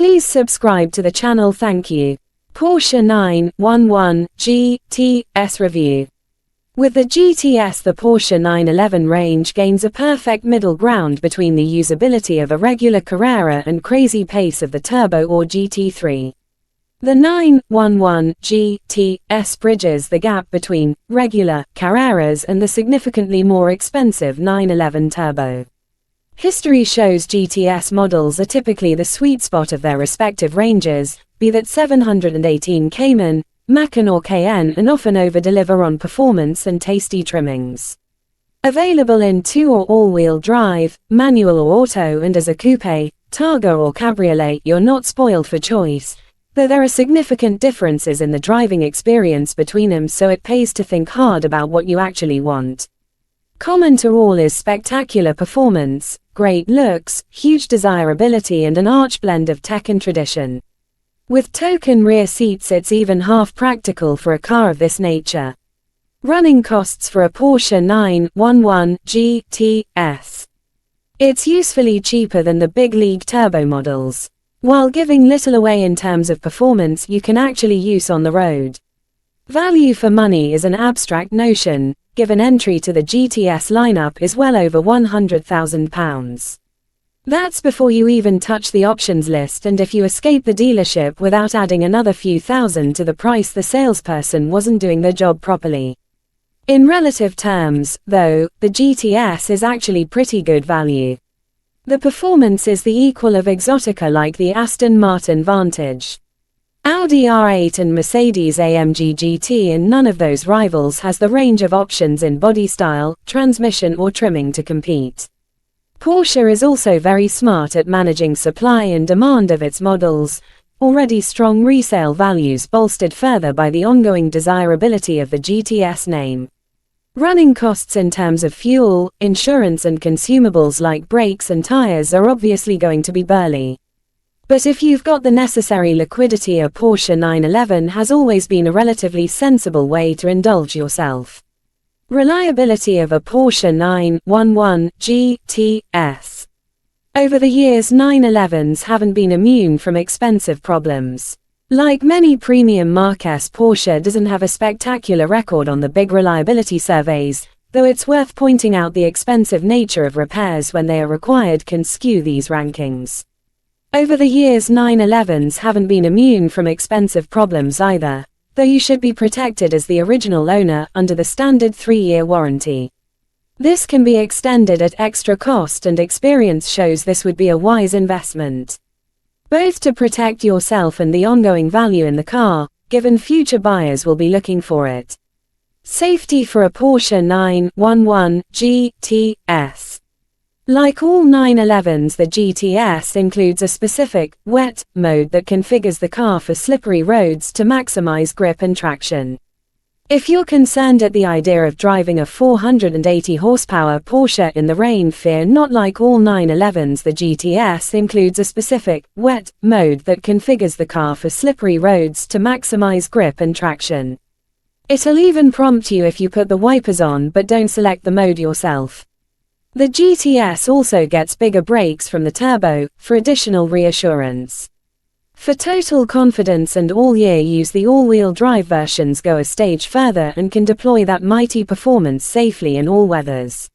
Please subscribe to the channel, thank you. Porsche 911 GTS review. With the GTS, the Porsche 911 range gains a perfect middle ground between the usability of a regular Carrera and crazy pace of the Turbo or GT3. The 911 GTS bridges the gap between regular Carreras and the significantly more expensive 911 Turbo. History shows GTS models are typically the sweet spot of their respective ranges, be that 718 Cayman, Macan or Cayenne, and often over-deliver on performance and tasty trimmings. Available in 2 or all-wheel drive, manual or auto, and as a coupe, Targa or cabriolet, you're not spoiled for choice, though there are significant differences in the driving experience between them, so it pays to think hard about what you actually want. Common to all is spectacular performance, great looks, huge desirability, and an arch blend of tech and tradition. With token rear seats, it's even half practical for a car of this nature. Running costs for a Porsche 911 GTS. It's usefully cheaper than the big league turbo models. While giving little away in terms of performance you can actually use on the road. Value for money is an abstract notion, given entry to the GTS lineup is well over £100,000. That's before you even touch the options list, and if you escape the dealership without adding another few thousand to the price, the salesperson wasn't doing their job properly. In relative terms, though, the GTS is actually pretty good value. The performance is the equal of exotica like the Aston Martin Vantage, Audi R8 and Mercedes-AMG GT, and none of those rivals has the range of options in body style, transmission or trimming to compete. Porsche is also very smart at managing supply and demand of its models, already strong resale values bolstered further by the ongoing desirability of the GTS name. Running costs in terms of fuel, insurance and consumables like brakes and tires are obviously going to be burly. But if you've got the necessary liquidity, a Porsche 911 has always been a relatively sensible way to indulge yourself. Reliability of a Porsche 911 GTS. Over the years, 911s haven't been immune from expensive problems. Like many premium marques, Porsche doesn't have a spectacular record on the big reliability surveys, though it's worth pointing out the expensive nature of repairs when they are required can skew these rankings. Over the years, 911s haven't been immune from expensive problems either, though you should be protected as the original owner under the standard 3-year warranty. This can be extended at extra cost, and experience shows this would be a wise investment, both to protect yourself and the ongoing value in the car, given future buyers will be looking for it. Safety for a Porsche 911 GTS. Like all 911s, the GTS includes a specific, wet, mode that configures the car for slippery roads to maximize grip and traction. If you're concerned at the idea of driving a 480 horsepower Porsche in the rain, fear not. Like all 911s, the GTS includes a specific, wet, mode that configures the car for slippery roads to maximize grip and traction. It'll even prompt you if you put the wipers on but don't select the mode yourself. The GTS also gets bigger brakes from the Turbo, for additional reassurance. For total confidence and all-year use, the all-wheel drive versions go a stage further and can deploy that mighty performance safely in all weathers.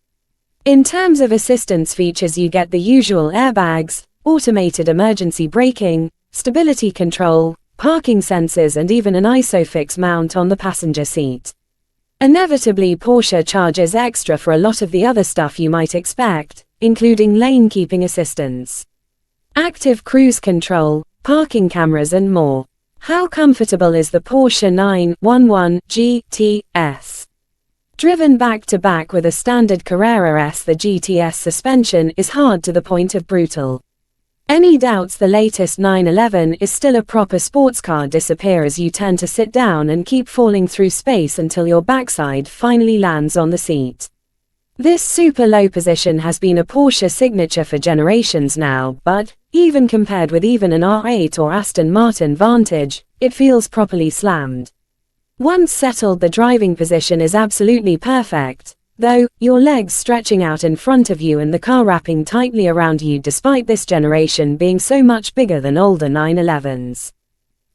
In terms of assistance features, you get the usual airbags, automated emergency braking, stability control, parking sensors, and even an ISOFIX mount on the passenger seat. Inevitably, Porsche charges extra for a lot of the other stuff you might expect, including lane keeping assistance, active cruise control, parking cameras and more. How comfortable is the Porsche 911 GTS? Driven back-to-back with a standard Carrera S, the GTS suspension is hard to the point of brutal. Any doubts the latest 911 is still a proper sports car disappear as you turn to sit down and keep falling through space until your backside finally lands on the seat. This super low position has been a Porsche signature for generations now, but, even compared with even an R8 or Aston Martin Vantage, it feels properly slammed. Once settled, the driving position is absolutely perfect, though, your legs stretching out in front of you and the car wrapping tightly around you despite this generation being so much bigger than older 911s.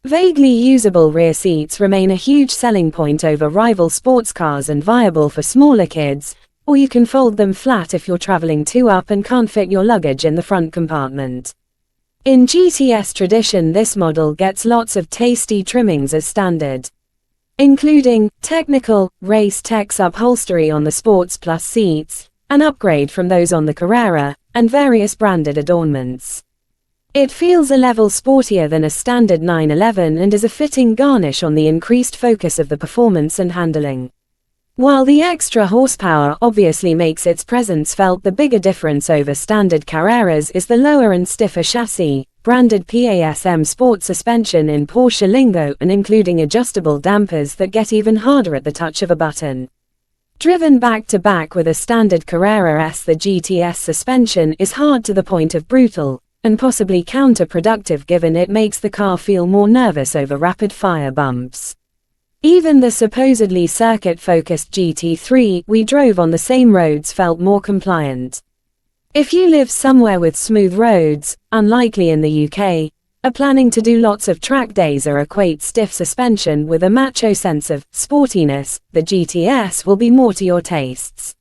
Vaguely usable rear seats remain a huge selling point over rival sports cars and viable for smaller kids, or you can fold them flat if you're traveling too up and can't fit your luggage in the front compartment. In GTS tradition, this model gets lots of tasty trimmings as standard, including technical, race Tex upholstery on the Sports Plus seats, an upgrade from those on the Carrera, and various branded adornments. It feels a level sportier than a standard 911 and is a fitting garnish on the increased focus of the performance and handling. While the extra horsepower obviously makes its presence felt, the bigger difference over standard Carreras is the lower and stiffer chassis, branded PASM sport suspension in Porsche lingo, and including adjustable dampers that get even harder at the touch of a button. Driven back-to-back with a standard Carrera S, the GTS suspension is hard to the point of brutal, and possibly counterproductive given it makes the car feel more nervous over rapid-fire bumps. Even the supposedly circuit-focused GT3 we drove on the same roads felt more compliant. If you live somewhere with smooth roads, unlikely in the UK, are planning to do lots of track days or equate stiff suspension with a macho sense of sportiness, the GTS will be more to your tastes.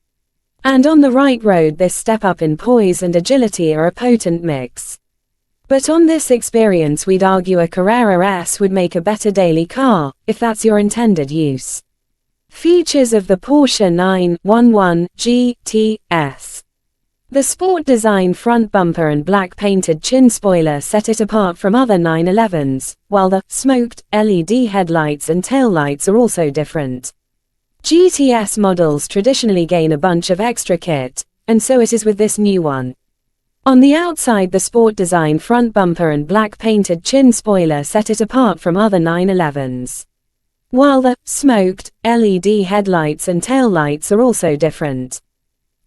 And on the right road, this step up in poise and agility are a potent mix. But on this experience, we'd argue a Carrera S would make a better daily car, if that's your intended use. Features of the Porsche 911 GTS. The sport design front bumper and black painted chin spoiler set it apart from other 911s, while the smoked LED headlights and taillights are also different. GTS models traditionally gain a bunch of extra kit, and so it is with this new one. On the outside, the sport design front bumper and black painted chin spoiler set it apart from other 911s, while the smoked LED headlights and taillights are also different.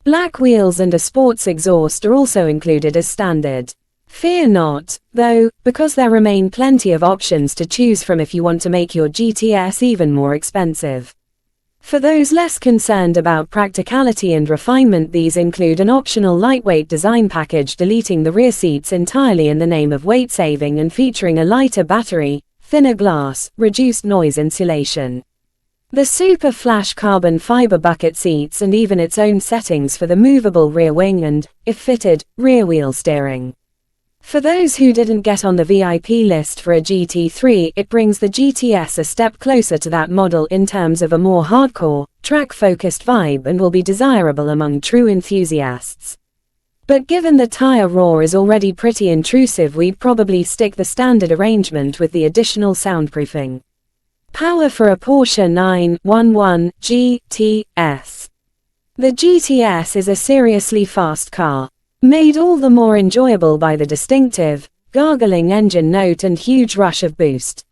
Black wheels and a sports exhaust are also included as standard. Fear not, though, because there remain plenty of options to choose from if you want to make your GTS even more expensive. For those less concerned about practicality and refinement, these include an optional lightweight design package deleting the rear seats entirely in the name of weight saving and featuring a lighter battery, thinner glass, reduced noise insulation, the super flash carbon fiber bucket seats, and even its own settings for the movable rear wing and, if fitted, rear wheel steering. For those who didn't get on the VIP list for a GT3, it brings the GTS a step closer to that model in terms of a more hardcore, track-focused vibe, and will be desirable among true enthusiasts. But given the tire roar is already pretty intrusive, we'd probably stick the standard arrangement with the additional soundproofing. Power for a Porsche 911 GTS. The GTS is a seriously fast car, made all the more enjoyable by the distinctive, gargling engine note and huge rush of boost.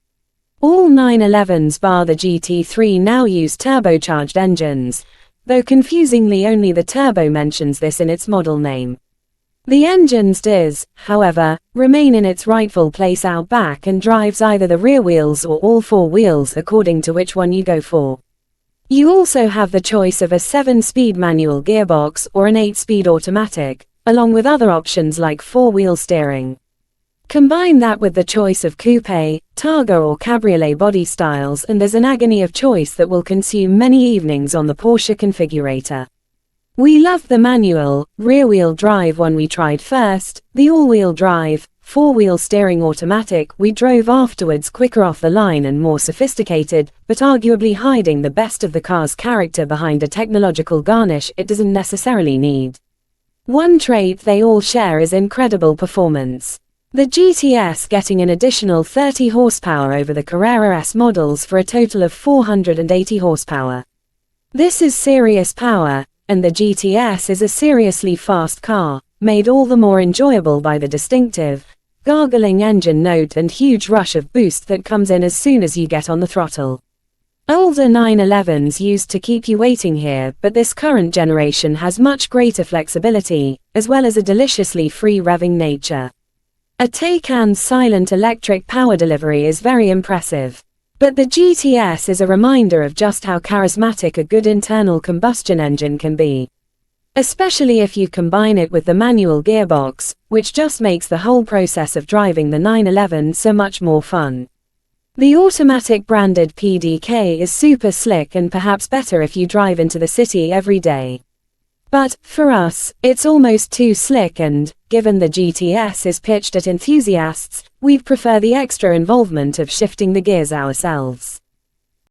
All 911s bar the GT3 now use turbocharged engines, though confusingly only the turbo mentions this in its model name. The engines does, however, remain in its rightful place out back and drives either the rear wheels or all four wheels according to which one you go for. You also have the choice of a 7-speed manual gearbox or an 8-speed automatic, along with other options like 4-wheel steering. Combine that with the choice of coupe, targa or cabriolet body styles, and there's an agony of choice that will consume many evenings on the Porsche configurator. We loved the manual, rear-wheel drive one we tried first, the all-wheel drive, 4-wheel steering automatic we drove afterwards, quicker off the line and more sophisticated, but arguably hiding the best of the car's character behind a technological garnish it doesn't necessarily need. One trait they all share is incredible performance. The GTS getting an additional 30 horsepower over the Carrera S models for a total of 480 horsepower. This is serious power, and the GTS is a seriously fast car, made all the more enjoyable by the distinctive, gargling engine note and huge rush of boost that comes in as soon as you get on the throttle. Older 911s used to keep you waiting here, but this current generation has much greater flexibility, as well as a deliciously free revving nature. A Taycan's silent electric power delivery is very impressive. But the GTS is a reminder of just how charismatic a good internal combustion engine can be. Especially if you combine it with the manual gearbox, which just makes the whole process of driving the 911 so much more fun. The automatic branded PDK is super slick and perhaps better if you drive into the city every day. But, for us, it's almost too slick and, given the GTS is pitched at enthusiasts, we'd prefer the extra involvement of shifting the gears ourselves.